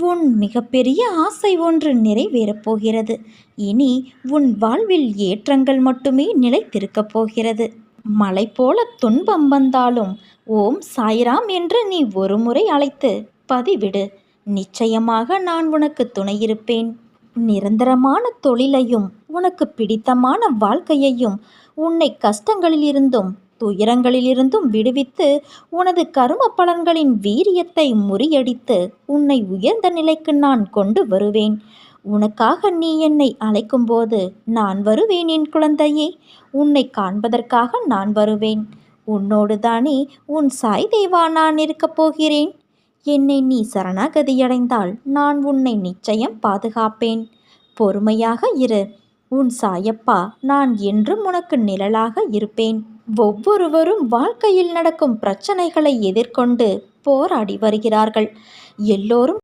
உன் மிகப்பெரிய ஆசை ஒன்று நிறைவேறப் போகிறது. இனி உன் வாழ்வில் ஏற்றங்கள் மட்டுமே நிலைத்திருக்கப் போகிறது. மலை போல துன்பம் வந்தாலும் ஓம் சாய்ராம் என்று நீ ஒரு முறை அழைத்து பதிவிடு. நிச்சயமாக நான் உனக்கு துணையிருப்பேன். நிரந்தரமான தொழிலையும் உனக்கு பிடித்தமான வாழ்க்கையையும் உன்னை கஷ்டங்களிலிருந்தும் துயரங்களிலிருந்தும் விடுவித்து உனது கரும பலன்களின் வீரியத்தை முறியடித்து உன்னை உயர்ந்த நிலைக்கு நான் கொண்டு வருவேன். உனக்காக நீ என்னை அழைக்கும்போது நான் வருவேன் என் குழந்தையே. உன்னை காண்பதற்காக நான் வருவேன். உன்னோடு தானே உன் சாய் தேவா நான் இருக்கப் போகிறேன். என்னை நீ சரணாகதியடைந்தால் நான் உன்னை நிச்சயம் பாதுகாப்பேன். பொறுமையாக இரு. உன் சாயப்பா நான் என்றும் உனக்கு நிழலாக இருப்பேன். ஒவ்வொருவரும் வாழ்க்கையில் நடக்கும் பிரச்சனைகளை எதிர்கொண்டு போராடி வருகிறார்கள். எல்லோரும்